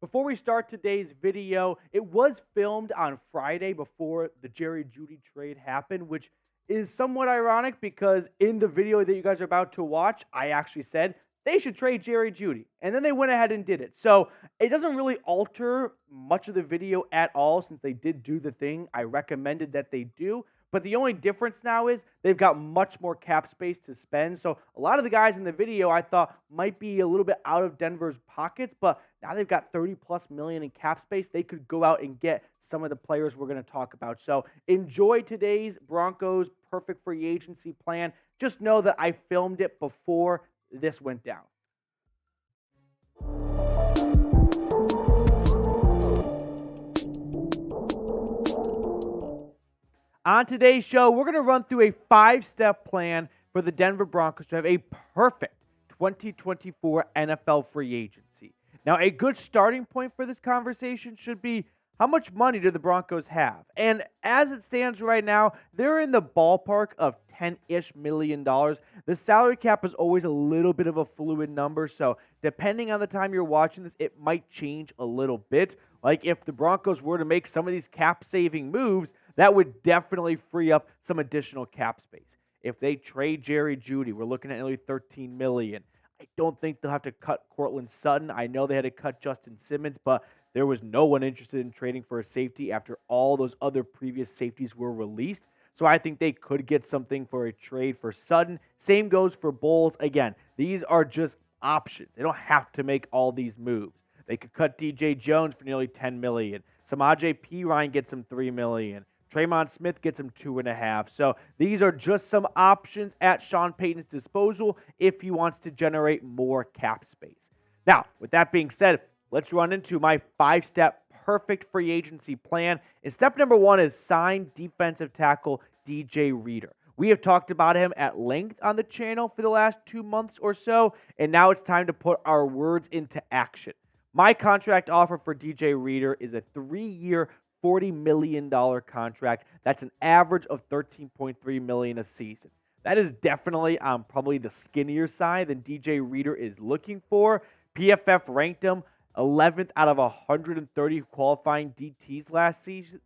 Before we start today's video, it was filmed on Friday before the Jerry Jeudy trade happened, which is somewhat ironic because in the video that you guys are about to watch, I actually said they should trade Jerry Jeudy. And then they went ahead and did it. So it doesn't really alter much of the video at all since they did do the thing I recommended that they do. But the only difference now is they've got much more cap space to spend. So a lot of the guys in the video I thought might be a little bit out of Denver's pockets, but now they've got 30 plus million in cap space. They could go out and get some of the players we're going to talk about. So enjoy today's Broncos perfect free agency plan. Just know that I filmed it before this went down. On today's show, we're going to run through a 5-step plan for the Denver Broncos to have a perfect 2024 NFL free agency. Now, a good starting point for this conversation should be, how much money do the Broncos have? And as it stands right now, they're in the ballpark of $10-ish million. The salary cap is always a little bit of a fluid number, so depending on the time you're watching this, it might change a little bit. Like if the Broncos were to make some of these cap-saving moves, that would definitely free up some additional cap space. If they trade Jerry Jeudy, we're looking at nearly $13 million. I don't think they'll have to cut Courtland Sutton. I know they had to cut Justin Simmons, but there was no one interested in trading for a safety after all those other previous safeties were released. So I think they could get something for a trade for Sutton. Same goes for Bolles. Again, these are just options. They don't have to make all these moves. They could cut DJ Jones for nearly $10 million. Samaje Perine gets him $3 million. Tremon Smith gets him $2.5 million. So these are just some options at Sean Payton's disposal if he wants to generate more cap space. Now, with that being said, let's run into my 5-step perfect free agency plan. And step number 1 is sign defensive tackle DJ Reader. We have talked about him at length on the channel for the last 2 months or so, and now it's time to put our words into action. My contract offer for DJ Reader is a 3-year, $40 million contract. That's an average of $13.3 million a season. That is definitely on probably the skinnier side than DJ Reader is looking for. PFF ranked him 11th out of 130 qualifying DTs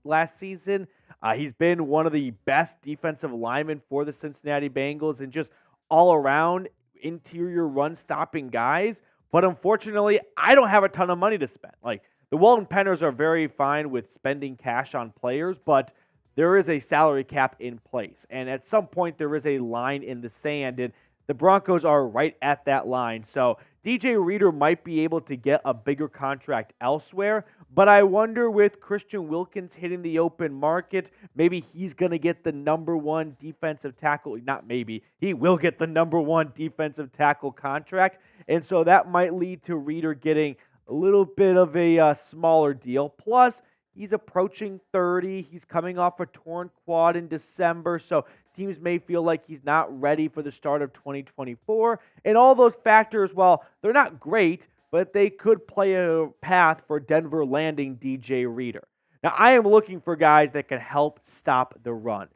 last season. He's been one of the best defensive linemen for the Cincinnati Bengals and just all around interior run-stopping guys. But unfortunately, I don't have a ton of money to spend. Like, the Walton Penners are very fine with spending cash on players, but there is a salary cap in place. And at some point, there is a line in the sand, and the Broncos are right at that line. So DJ Reader might be able to get a bigger contract elsewhere, but I wonder with Christian Wilkins hitting the open market, maybe he's going to get the number 1 defensive tackle. Not maybe. He will get the number 1 defensive tackle contract, and so that might lead to Reader getting a little bit of a smaller deal. Plus, he's approaching 30. He's coming off a torn quad in December, so teams may feel like he's not ready for the start of 2024. And all those factors, well, they're not great, but they could play a path for Denver landing DJ Reader. Now, I am looking for guys that can help stop the run.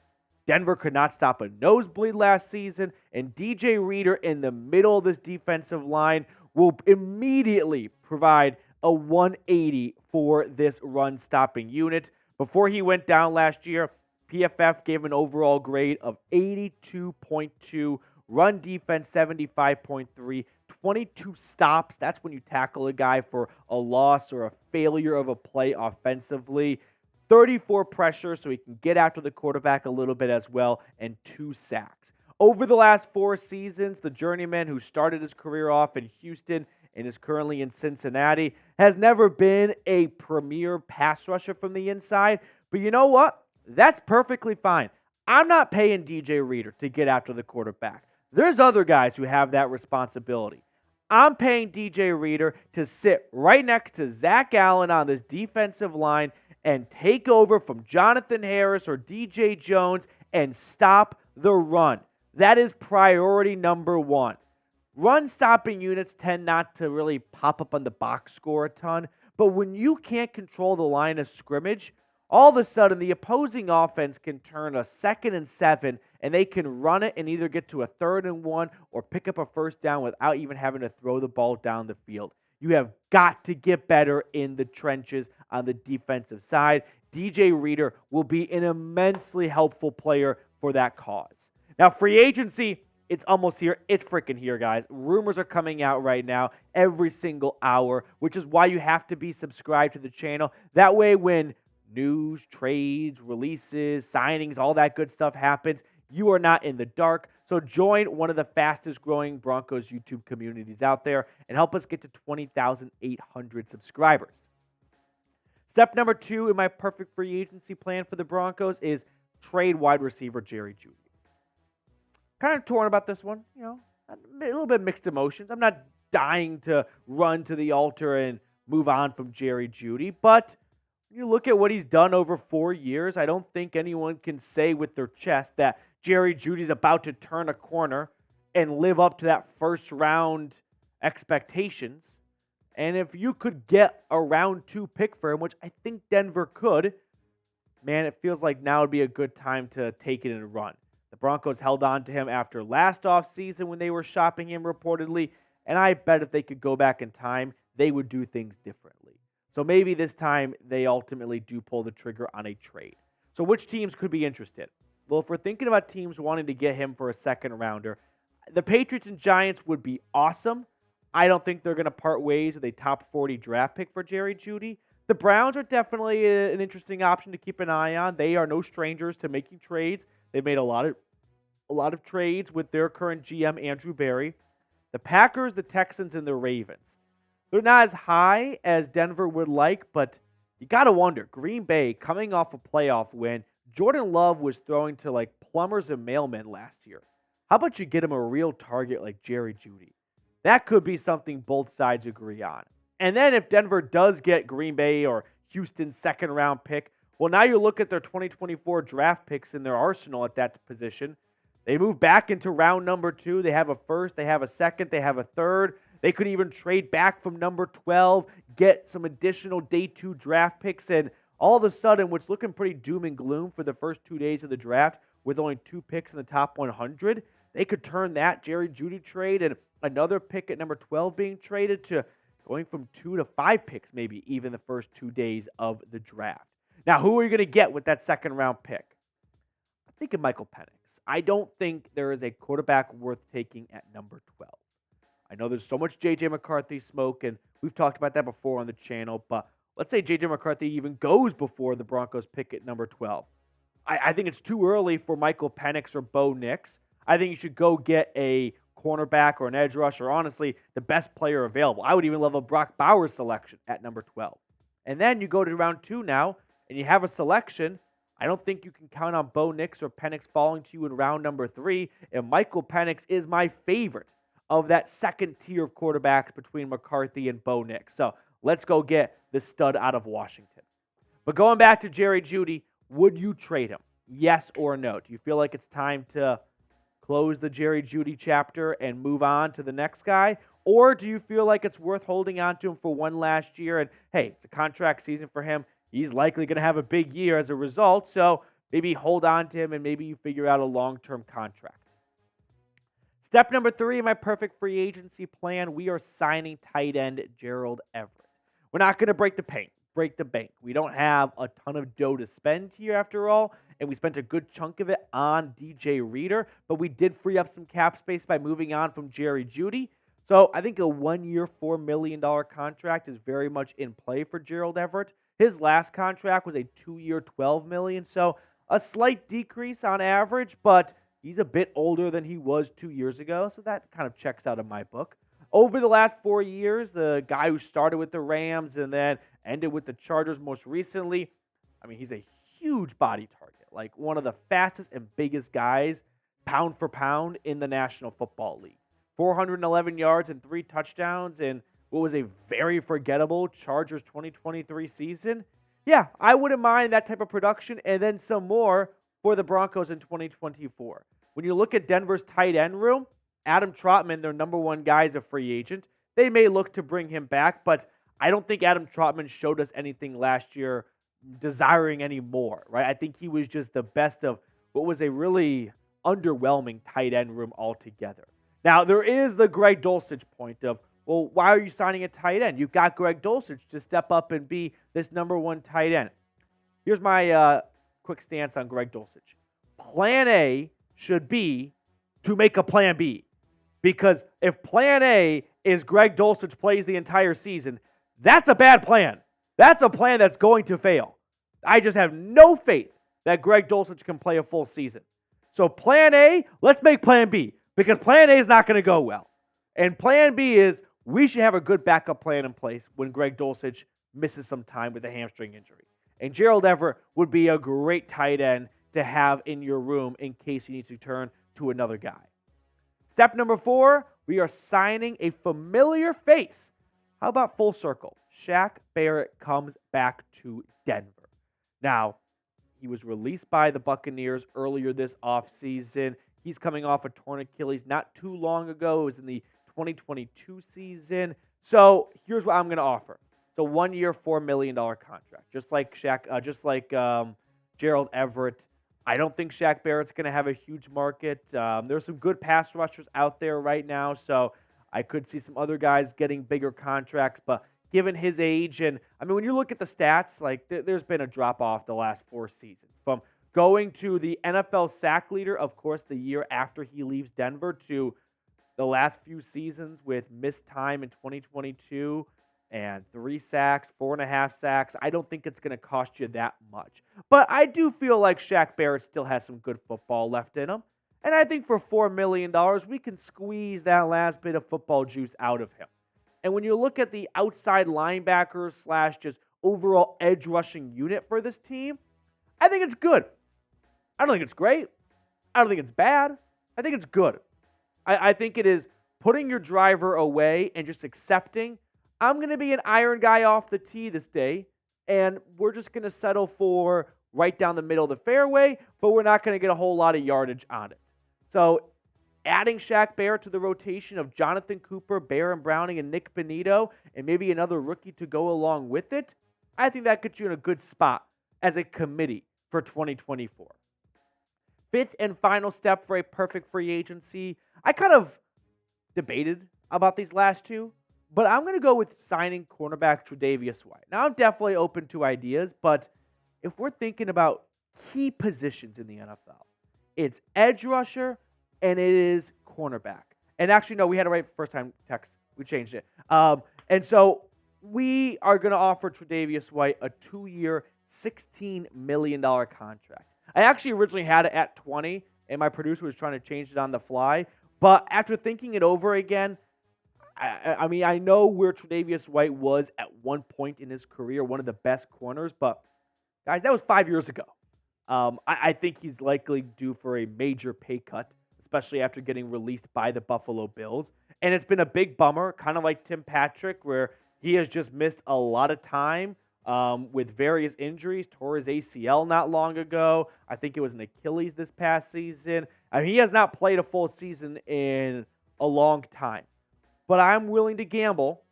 Denver could not stop a nosebleed last season, and DJ Reader in the middle of this defensive line will immediately provide a 180 for this run-stopping unit. Before he went down last year, PFF gave an overall grade of 82.2, run defense 75.3, 22 stops. That's when you tackle a guy for a loss or a failure of a play offensively. 34 pressure, so he can get after the quarterback a little bit as well, and 2 sacks. Over the last 4 seasons, the journeyman who started his career off in Houston and is currently in Cincinnati has never been a premier pass rusher from the inside. But you know what? That's perfectly fine. I'm not paying DJ Reader to get after the quarterback. There's other guys who have that responsibility. I'm paying DJ Reader to sit right next to Zach Allen on this defensive line and take over from Jonathan Harris or DJ Jones and stop the run. That is priority number 1. Run-stopping units tend not to really pop up on the box score a ton, but when you can't control the line of scrimmage, all of a sudden the opposing offense can turn a 2nd and 7, and they can run it and either get to a 3rd and 1 or pick up a first down without even having to throw the ball down the field. You have got to get better in the trenches on the defensive side. DJ Reader will be an immensely helpful player for that cause. Now, free agency, it's almost here. It's freaking here, guys. Rumors are coming out right now every single hour, which is why you have to be subscribed to the channel. That way, when news, trades, releases, signings, all that good stuff happens, you are not in the dark. So join one of the fastest growing Broncos YouTube communities out there and help us get to 20,800 subscribers. Step number 2 in my perfect free agency plan for the Broncos is trade wide receiver Jerry Jeudy. Kind of torn about this one, a little bit mixed emotions. I'm not dying to run to the altar and move on from Jerry Jeudy, but you look at what he's done over 4 years, I don't think anyone can say with their chest that Jerry Jeudy's about to turn a corner and live up to that first round expectations. And if you could get a round 2 pick for him, which I think Denver could, man, it feels like now would be a good time to take it and run. The Broncos held on to him after last offseason when they were shopping him reportedly, and I bet if they could go back in time, they would do things differently. So maybe this time they ultimately do pull the trigger on a trade. So which teams could be interested? Well, if we're thinking about teams wanting to get him for a second rounder, the Patriots and Giants would be awesome. I don't think they're going to part ways with a top 40 draft pick for Jerry Jeudy. The Browns are definitely an interesting option to keep an eye on. They are no strangers to making trades. They've made a lot of trades with their current GM, Andrew Berry. The Packers, the Texans, and the Ravens. They're not as high as Denver would like, but you got to wonder. Green Bay, coming off a playoff win, Jordan Love was throwing to like plumbers and mailmen last year. How about you get him a real target like Jerry Jeudy? That could be something both sides agree on. And then if Denver does get Green Bay or Houston's second-round pick, well, now you look at their 2024 draft picks in their arsenal at that position. They move back into round number 2. They have a first, they have a second, they have a third. They could even trade back from number 12, get some additional day 2 draft picks, and all of a sudden, what's looking pretty doom and gloom for the first 2 days of the draft with only 2 picks in the top 100, they could turn that Jerry Jeudy trade and another pick at number 12 being traded to going from 2 to 5 picks maybe even the first 2 days of the draft. Now, who are you going to get with that second-round pick? I'm thinking Michael Penix. I don't think there is a quarterback worth taking at number 12. I know there's so much J.J. McCarthy smoke, and we've talked about that before on the channel, but let's say J.J. McCarthy even goes before the Broncos pick at number 12. I think it's too early for Michael Penix or Bo Nix. I think you should go get a cornerback or an edge rusher, honestly, the best player available. I would even love a Brock Bowers selection at number 12. And then you go to round 2 now, and you have a selection. I don't think you can count on Bo Nix or Penix falling to you in round number 3, and Michael Penix is my favorite of that second tier of quarterbacks between McCarthy and Bo Nix. So let's go get the stud out of Washington. But going back to Jerry Jeudy, would you trade him? Yes or no? Do you feel like it's time to close the Jerry Jeudy chapter and move on to the next guy? Or do you feel like it's worth holding on to him for one last year? And hey, it's a contract season for him. He's likely going to have a big year as a result. So maybe hold on to him and maybe you figure out a long-term contract. Step number 3 in my perfect free agency plan, we are signing tight end Gerald Everett. We're not going to break the bank. We don't have a ton of dough to spend here after all, and we spent a good chunk of it on DJ Reader, but we did free up some cap space by moving on from Jerry Jeudy. So I think a 1-year, $4 million contract is very much in play for Gerald Everett. His last contract was a 2-year, $12 million, so a slight decrease on average, but he's a bit older than he was 2 years ago, so that kind of checks out in my book. Over the last 4 years, the guy who started with the Rams and then ended with the Chargers most recently, I mean, he's a huge body target, like one of the fastest and biggest guys, pound for pound, in the National Football League. 411 yards and 3 touchdowns in what was a very forgettable Chargers 2023 season. Yeah, I wouldn't mind that type of production and then some more for the Broncos in 2024. When you look at Denver's tight end room, Adam Trautman, their number 1 guy, is a free agent. They may look to bring him back, but I don't think Adam Trautman showed us anything last year desiring any more, right? I think he was just the best of what was a really underwhelming tight end room altogether. Now, there is the Greg Dulcich point of Well, why are you signing a tight end? You've got Greg Dulcich to step up and be this number one tight end. Here's my quick stance on Greg Dulcich. Plan A should be to make a plan B. Because if plan A is Greg Dulcich plays the entire season, that's a bad plan. That's a plan that's going to fail. I just have no faith that Greg Dulcich can play a full season. So plan A, let's make plan B. Because plan A is not going to go well. And plan B is we should have a good backup plan in place when Greg Dulcich misses some time with a hamstring injury. And Gerald Everett would be a great tight end to have in your room in case you need to turn to another guy. Step number 4, we are signing a familiar face. How about full circle? Shaq Barrett comes back to Denver. Now, he was released by the Buccaneers earlier this offseason. He's coming off a torn Achilles not too long ago. It was in the 2022 season. So here's what I'm going to offer. It's a 1-year, $4 million contract, just like Gerald Everett. I don't think Shaq Barrett's going to have a huge market. There's some good pass rushers out there right now, so I could see some other guys getting bigger contracts. But given his age, and I mean, when you look at the stats, like there's been a drop-off the last 4 seasons. From going to the NFL sack leader, of course, the year after he leaves Denver, to the last few seasons with missed time in 2022 and 3 sacks, 4.5 sacks. I don't think it's going to cost you that much. But I do feel like Shaq Barrett still has some good football left in him. And I think for $4 million, we can squeeze that last bit of football juice out of him. And when you look at the outside linebackers / just overall edge rushing unit for this team, I think it's good. I don't think it's great. I don't think it's bad. I think it's good. I think it is putting your driver away and just accepting, I'm going to be an iron guy off the tee this day, and we're just going to settle for right down the middle of the fairway, but we're not going to get a whole lot of yardage on it. So adding Shaq Barrett to the rotation of Jonathan Cooper, Baron Browning, and Nick Benito, and maybe another rookie to go along with it, I think that gets you in a good spot as a committee for 2024. 5th and final step for a perfect free agency. I kind of debated about these last two, but I'm going to go with signing cornerback Tre'Davious White. Now, I'm definitely open to ideas, but if we're thinking about key positions in the NFL, it's edge rusher and it is cornerback. And actually, no, we had it right first time text. We changed it. And so we are going to offer Tre'Davious White a 2-year, $16 million contract. I actually originally had it at 20, and my producer was trying to change it on the fly. But after thinking it over again, I mean, I know where Tre'Davious White was at one point in his career, one of the best corners, but guys, that was 5 years ago. I think he's likely due for a major pay cut, especially after getting released by the Buffalo Bills. And it's been a big bummer, kind of like Tim Patrick, where he has just missed a lot of time with various injuries. Tore his ACL not long ago. I think it was an Achilles this past season. I mean, he has not played a full season in a long time. But I'm willing to gamble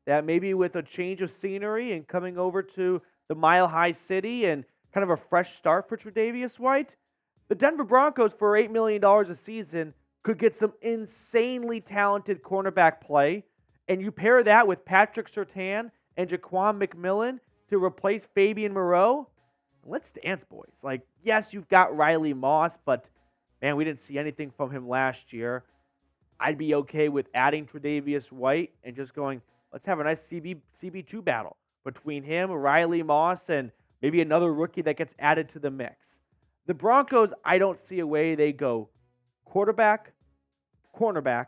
that maybe with a change of scenery and coming over to the Mile High City and kind of a fresh start for Tre'Davious White, the Denver Broncos for $8 million a season could get some insanely talented cornerback play. And you pair that with Patrick Surtain and Jaquan McMillan to replace Fabian Moreau. Let's dance, boys. Like, yes, you've got Riley Moss, but, man, we didn't see anything from him last year. I'd be okay with adding Tre'Davious White and just going, let's have a nice CB2 battle between him, Riley Moss, and maybe another rookie that gets added to the mix. The Broncos, I don't see a way they go quarterback, cornerback,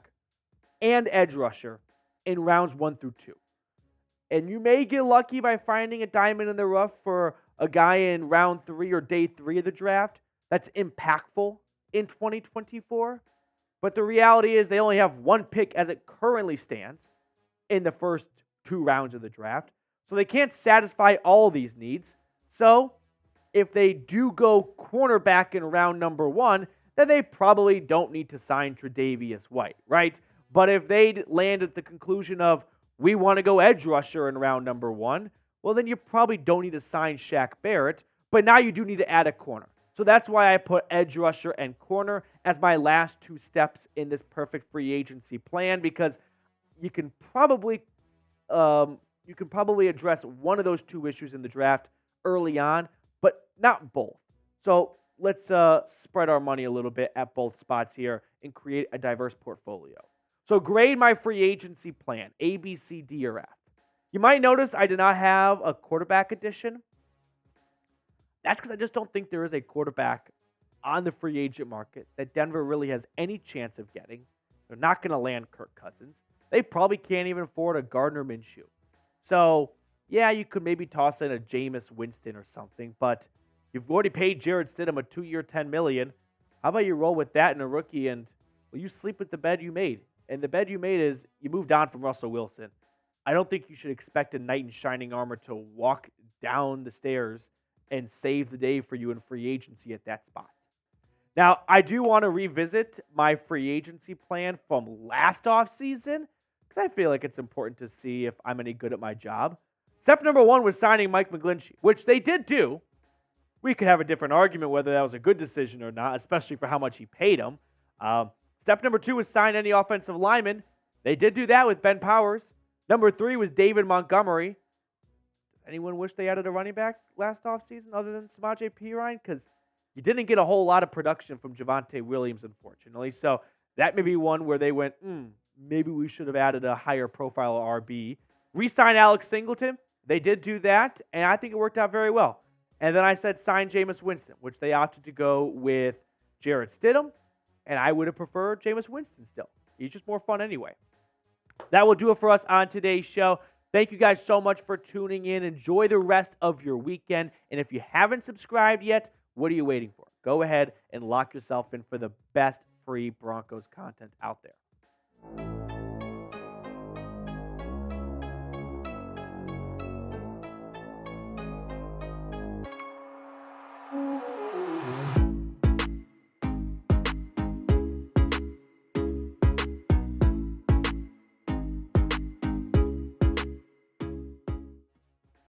and edge rusher in rounds 1 through 2. And you may get lucky by finding a diamond in the rough for a guy in round 3 or day 3 of the draft that's impactful in 2024. But the reality is they only have one pick as it currently stands in the first 2 rounds of the draft. So they can't satisfy all these needs. So if they do go cornerback in round number 1, then they probably don't need to sign Tre'Davious White, right? But if they land at the conclusion of, we want to go edge rusher in round number 1, well, then you probably don't need to sign Shaq Barrett, but now you do need to add a corner. So that's why I put edge rusher and corner as my last 2 steps in this perfect free agency plan, because you can probably address one of those two issues in the draft early on, but not both. So let's spread our money a little bit at both spots here and create a diverse portfolio. So grade my free agency plan, A, B, C, D, or F. You might notice I did not have a quarterback edition. That's because I just don't think there is a quarterback on the free agent market that Denver really has any chance of getting. They're not going to land Kirk Cousins. They probably can't even afford a Gardner Minshew. So, yeah, you could maybe toss in a Jameis Winston or something, but you've already paid Jarrett Stidham a 2-year, $10 million. How about you roll with that and a rookie and, well, you sleep with the bed you made. And the bed you made is you moved on from Russell Wilson. I don't think you should expect a knight in shining armor to walk down the stairs and save the day for you in free agency at that spot. Now, I do want to revisit my free agency plan from last offseason because I feel like it's important to see if I'm any good at my job. Step number 1 was signing Mike McGlinchey, which they did do. We could have a different argument whether that was a good decision or not, especially for how much he paid him. Step number 2 was sign any offensive lineman. They did do that with Ben Powers. Number 3 was David Montgomery. Does anyone wish they added a running back last offseason other than Samaje Perine? Because you didn't get a whole lot of production from Javonte Williams, unfortunately. So that may be one where they went, maybe we should have added a higher profile RB. Re-sign Alex Singleton. They did do that, and I think it worked out very well. And then I said sign Jameis Winston, which they opted to go with Jarrett Stidham, and I would have preferred Jameis Winston still. He's just more fun anyway. That will do it for us on today's show. Thank you guys so much for tuning in. Enjoy the rest of your weekend. And if you haven't subscribed yet, what are you waiting for? Go ahead and lock yourself in for the best free Broncos content out there.